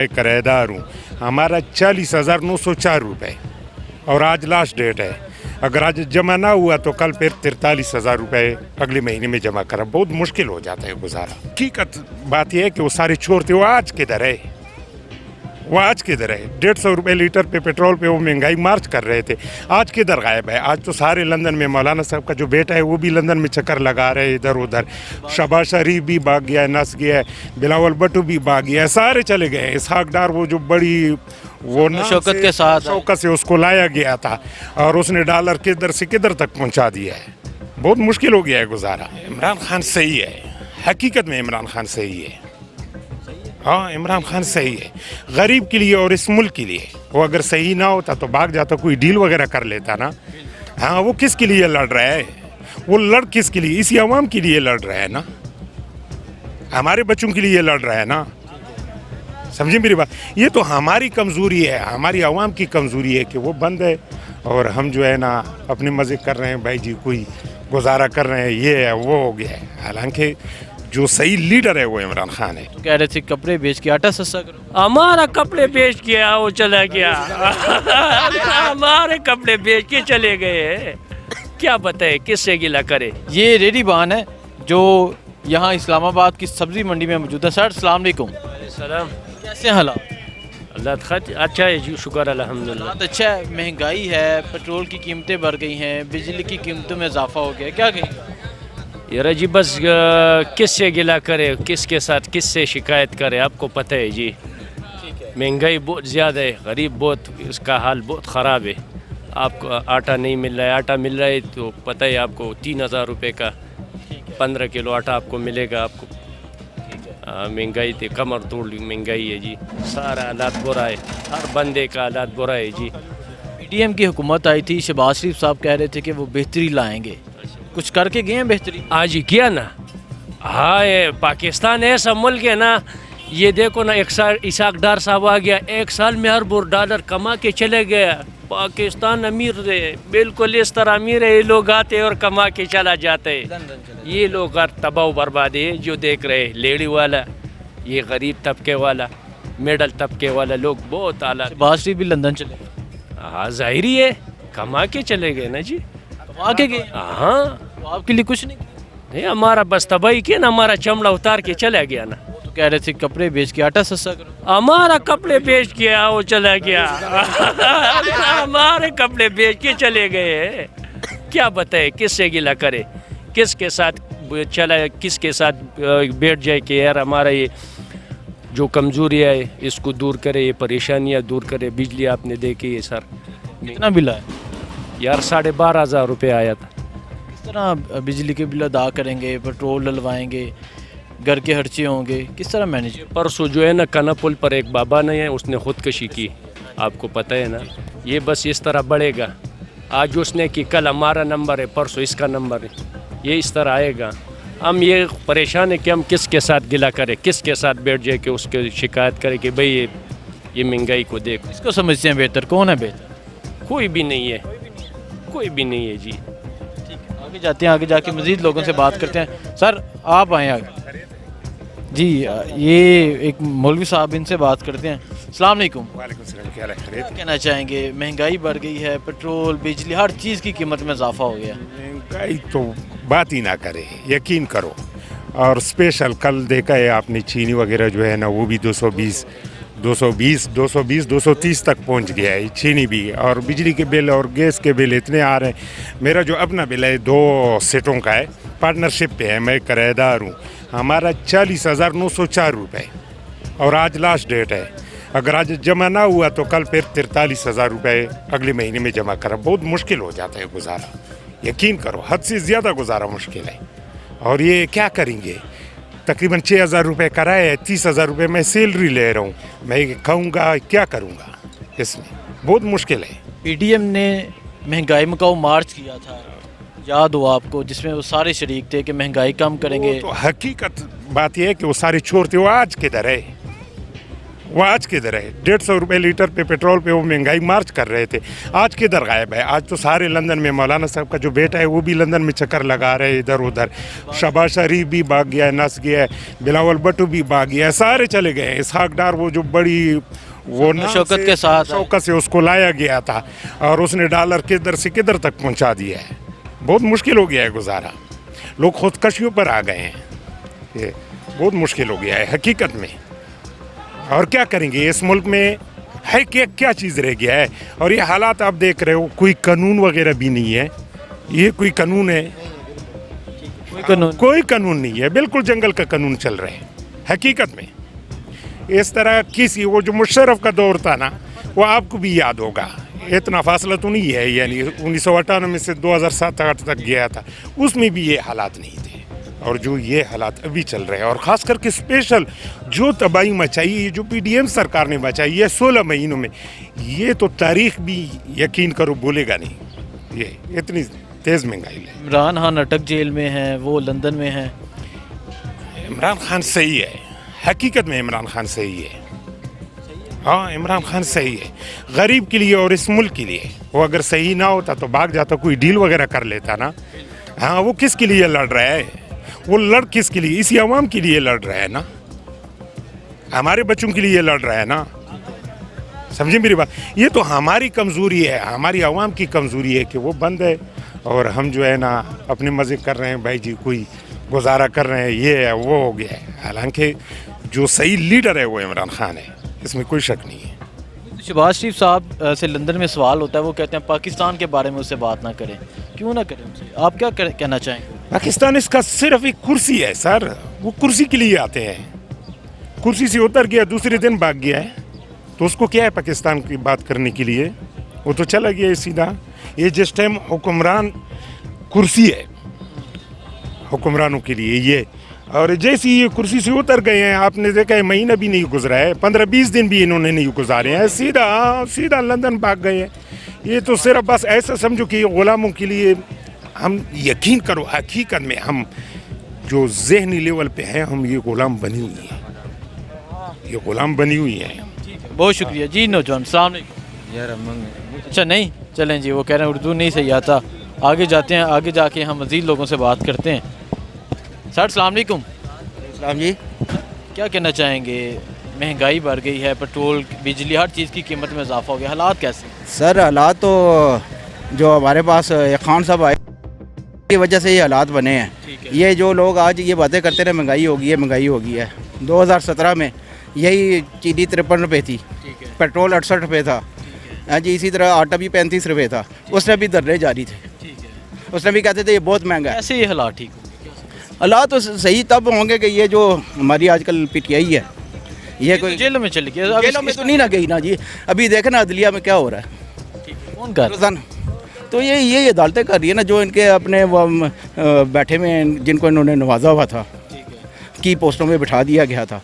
एक किराएदार हूँ, हमारा 40,904 रुपये और आज लास्ट डेट है। अगर आज जमा ना हुआ तो कल फिर 43,000 रुपये अगले महीने में जमा करा। बहुत मुश्किल हो जाता है गुजारा। हकीकत बात यह है कि वो सारे छोर थे, वो आज किधर है, वो आज किधर है। 150 रुपये लीटर पे पेट्रोल पे वो महंगाई मार्च कर रहे थे, आज किधर गायब है। आज तो सारे लंदन में, मौलाना साहब का जो बेटा है वो भी लंदन में चक्कर लगा रहे हैं इधर उधर। शबाज शरीफ भी भाग गया है, नस गया है, बिलावल भुट्टो भी भाग गया है, सारे चले गए हैं। इसहाक डार वो जो बड़ी वो ना शौकत के साथ शौकत से उसको लाया गया था और उसने डॉलर किधर से किधर तक पहुंचा दिया है। बहुत मुश्किल हो गया है गुजारा। इमरान खान सही है, हकीकत में इमरान खान सही है। हाँ, इमरान खान सही है गरीब के लिए और इस मुल्क के लिए। वो अगर सही ना होता तो भाग जाता, कोई डील वगैरह कर लेता ना। हाँ, वो किसके लिए लड़ रहा है, वो लड़ किसके लिए, इसी अवाम के लिए लड़ रहा है ना, हमारे बच्चों के लिए लड़ रहा है ना। समझे मेरी बात। ये तो हमारी कमज़ोरी है, हमारी आवाम की कमज़ोरी है कि वो बंद है और हम जो है ना अपने मज़े कर रहे हैं, भाई जी कोई गुजारा कर रहे हैं, ये है वो हो गया है। हालांकि जो सही लीडर है वो इमरान खान है। तो कह रहे थे कपड़े बेच के आटा सस्ता करो। हमारा कपड़े बेच के वो चला गया हमारे कपड़े बेच के चले गए, क्या बताए किससे गिला करे। ये रेडी बान है जो यहाँ इस्लामाबाद की सब्जी मंडी में मौजूद है। सर अस्सलाम वालेकुम। सलाम, कैसे हालात? अल्लाह खत अच्छा है जी, शुक्र अल्हम्दुलिल्लाह। हालात अच्छा है। महंगाई है, पेट्रोल की कीमतें बढ़ गई हैं, बिजली की कीमतों में इजाफा हो गया, क्या कहें? यार जी बस किससे गिला करे, किसके साथ किससे शिकायत करे, आपको पता है जी। महंगाई बहुत ज़्यादा है, गरीब बहुत, इसका हाल बहुत ख़राब है। आपको आटा नहीं मिल रहा है, आटा मिल रहा है तो पता है आपको 3,000 रुपये का 15 किलो आटा आपको मिलेगा। आपको महंगाई तो कमर तोड़ महंगाई है जी, सारा हालात बुरा है, हर बंदे का हालात बुरा है जी। पीडीएम की हुकूमत आई थी, शहबाज शरीफ साहब कह रहे थे कि वो बेहतरी लाएंगे, कुछ करके गए हैं बेहतरी? आज ही किया ना। हाँ, ये पाकिस्तान ऐसा मुल्क है ना, ये देखो ना, एक साल इसहाक डार साहब आ गया, 1 साल में $1 डॉलर कमा के चले गया। पाकिस्तान अमीर है, बिल्कुल इस तरह अमीर है, ये लोग आते और कमा के चला जाते हैं। ये लोग तबाह बर्बाद है जो देख रहे हैं, लेडी वाला, ये गरीब तबके वाला, मिडल तबके वाला लोग बहुत आला। शहबाज शरीफ भी लंदन चले गए। हाँ, जाहिर है, कमा के चले गए ना जी, कमा के गए। हाँ, तो आपके लिए कुछ नहीं? नहीं, हमारा बस तबाही के ना, हमारा चमड़ा उतार के चला गया ना। तो कह रहे थे कपड़े बेच के आटा सस्ता करो। हमारा कपड़े बेच के वो चला गया हमारे कपड़े बेच के चले गए, क्या बताए किससे गिला करे, किसके साथ चला, किसके साथ बैठ जाए कि यार हमारा ये जो कमज़ोरी है इसको दूर करे, ये परेशानियाँ दूर करे। बिजली आपने देखी है सर, कितना बिल है यार 12,500 रुपये आया था। किस तरह बिजली के बिल अदा करेंगे, पेट्रोल डलवाएंगे, घर के खर्चे होंगे, किस तरह मैनेज? परसों जो है ना कनापुल पर एक बाबा ने है, उसने ख़ुदकशी की, आपको पता है ना। ये बस इस तरह बढ़ेगा, आज उसने की, कल हमारा नंबर है, परसों इसका नंबर है, ये इस तरह आएगा। हम ये परेशान है कि हम किसके साथ गिला करें, किसके साथ बैठ जाए कि उसके शिकायत करें कि भाई ये महंगाई को देखो। इसको समझते हैं बेहतर, कौन है बेहतर? कोई भी नहीं है, कोई भी नहीं है जी। आगे जाते हैं, आगे जाके मज़ीद लोगों से बात करते हैं। सर आप आए आगे जी, ये एक मौलवी साहब, इनसे बात करते हैं। अस्सलाम वालेकुम। वालेकुम सलाम, क्या क्या कहना चाहेंगे? महंगाई बढ़ गई है, पेट्रोल बिजली हर चीज़ की कीमत में इजाफा हो गया। महंगाई तो बात ही ना करे, यकीन करो। और स्पेशल कल देखा है आपने, चीनी वगैरह जो है ना वो भी 220, 230 तक पहुंच गया है चीनी भी। और बिजली के बिल और गैस के बिल इतने आ रहे हैं। मेरा जो अपना बिल है 2 सेटों का है, पार्टनरशिप पे है, मैं किराएदार हूँ, हमारा 40,904 रुपये और आज लास्ट डेट है। अगर आज जमा ना हुआ तो कल फिर 43,000 रुपये अगले महीने में जमा करा। बहुत मुश्किल हो जाता है गुजारा, यकीन करो, हद से ज़्यादा गुजारा मुश्किल है। और ये क्या करेंगे, तकरीबन 6,000 रुपये कराया है, 30,000 रुपये मैं सैलरी ले रहा हूँ, मैं खाऊँगा क्या करूँगा, इसमें बहुत मुश्किल है। पीडीएम ने महंगाई मकाऊ मार्च किया था, याद हो आपको, जिसमें वो सारे शरीक थे कि महंगाई कम करेंगे। तो हकीकत बात यह है कि वो सारे छोर थे, वो आज किधर है, وہ آج کدھر ہے؟ 150 روپے لیٹر پہ پیٹرول پہ وہ مہنگائی مارچ کر رہے تھے، آج کدھر غائب ہے؟ آج تو سارے لندن میں، مولانا صاحب کا جو بیٹا ہے وہ بھی لندن میں چکر لگا رہے ہیں ادھر ادھر، شہباز شریف بھی بھاگ گیا ہے، نس گیا ہے، بلاول بھٹو بھی بھاگ گیا ہے، سارے چلے گئے ہیں۔ اسحاق ڈار وہ جو بڑی وہ شوکت کے ساتھ شوکت سے اس کو لایا گیا تھا اور اس نے ڈالر کدھر سے کدھر تک پہنچا دیا ہے۔ بہت مشکل ہو گیا ہے گزارا، لوگ خودکشیوں پر آ گئے ہیں، یہ بہت مشکل ہو گیا ہے حقیقت میں۔ اور کیا کریں گے اس ملک میں؟ ہے کیا چیز رہ گیا ہے؟ اور یہ حالات آپ دیکھ رہے ہو، کوئی قانون وغیرہ بھی نہیں ہے۔ یہ کوئی قانون ہے؟ کوئی قانون نہیں ہے، بالکل جنگل کا قانون چل رہا ہے حقیقت میں۔ اس طرح کسی وہ جو مشرف کا دور تھا نا، وہ آپ کو بھی یاد ہوگا، اتنا فاصلہ تو نہیں ہے، یعنی 1998 سے 2007-8 تک گیا تھا، اس میں بھی یہ حالات نہیں تھے۔ اور جو یہ حالات ابھی چل رہے ہیں، اور خاص کر کے اسپیشل جو تباہی مچائی، یہ جو پی ڈی ایم سرکار نے مچائی ہے 16 مہینوں میں، یہ تو تاریخ بھی یقین کرو بولے گا نہیں، یہ اتنی تیز مہنگائی ہے۔ عمران خان اٹک جیل میں ہیں، وہ لندن میں ہیں۔ عمران خان صحیح ہے، حقیقت میں عمران خان صحیح ہے، ہاں عمران خان صحیح ہے، غریب کے لیے اور اس ملک کے لیے۔ وہ اگر صحیح نہ ہوتا تو بھاگ جاتا، کوئی ڈیل وغیرہ کر لیتا نا۔ ہاں وہ کس کے لیے لڑ رہا ہے؟ وہ لڑ کس کے لیے؟ اسی عوام کے لیے لڑ رہا ہے نا، ہمارے بچوں کے لیے لڑ رہا ہے نا، سمجھے میری بات؟ یہ تو ہماری کمزوری ہے، ہماری عوام کی کمزوری ہے کہ وہ بند ہے اور ہم جو ہے نا اپنے مزے کر رہے ہیں، بھائی جی کوئی گزارا کر رہے ہیں، یہ ہے وہ ہو گیا ہے۔ حالانکہ جو صحیح لیڈر ہے وہ عمران خان ہے، اس میں کوئی شک نہیں ہے۔ شہباز شریف صاحب سے لندن میں سوال ہوتا ہے، وہ کہتے ہیں پاکستان کے بارے میں اس سے بات نہ کریں، کیوں نہ کریں؟ آپ کیا کہنا چاہیں گے؟ پاکستان اس کا صرف ایک کرسی ہے سر، وہ کرسی کے لیے آتے ہیں، کرسی سے اتر گیا دوسرے دن بھاگ گیا ہے، تو اس کو کیا ہے پاکستان کی بات کرنے کے لیے؟ وہ تو چلا گیا ہے سیدھا۔ یہ جس ٹائم حکمران کرسی ہے حکمرانوں کے لیے یہ، اور جیسے یہ کرسی سے اتر گئے ہیں، آپ نے دیکھا ہے مہینہ بھی نہیں گزرا ہے، 15-20 دن بھی انہوں نے نہیں گزارے ہیں، سیدھا لندن بھاگ گئے ہیں۔ یہ تو صرف بس ایسا سمجھو کہ یہ غلاموں کے لیے، ہم یقین کرو حقیقت میں ہم جو ذہنی لیول پہ ہیں، ہم یہ غلام بنی ہوئی ہیں، یہ غلام بنی ہوئی ہیں۔ بہت شکریہ جی نوجوان، السلام علیکم۔ اچھا نہیں چلیں جی، وہ کہہ رہے ہیں اردو نہیں صحیح آتا، آگے جاتے ہیں، آگے جا کے ہم مزید لوگوں سے بات کرتے ہیں۔ سر السلام علیکم۔ السلام جی۔ کیا کہنا چاہیں گے؟ مہنگائی بڑھ گئی ہے، پیٹرول بجلی ہر چیز کی قیمت میں اضافہ ہو گیا، حالات کیسے ہیں؟ سر حالات تو جو ہمارے پاس خان صاحب آئے کی وجہ سے یہ حالات بنے ہیں۔ یہ جو لوگ آج یہ باتیں کرتے رہے مہنگائی ہوگی ہے مہنگائی ہوگی ہے، 2017 میں یہی چینی 53 روپے تھی، پیٹرول 68 روپے تھا، ہاں جی، اسی طرح آٹا بھی 35 روپے تھا، اس میں بھی دھرنے جاری تھے، اس میں بھی کہتے تھے یہ بہت مہنگا ہے۔ ایسے یہ حالات ٹھیک ہوں گے؟ حالات تو صحیح تب ہوں گے کہ یہ جو ہماری آج کل پی ٹی آئی ہے، یہ کوئی جیلوں میں چلی گئی، جیلوں میں تو نہیں نہ گئی نا جی، ابھی دیکھیں نا عدلیہ میں کیا ہو رہا ہے، کون کر روزانہ تو یہ عدالتیں کر رہی ہے نا، جو ان کے اپنے وہ بیٹھے میں جن کو انہوں نے نوازا ہوا تھا، کی پوسٹوں میں بٹھا دیا گیا تھا،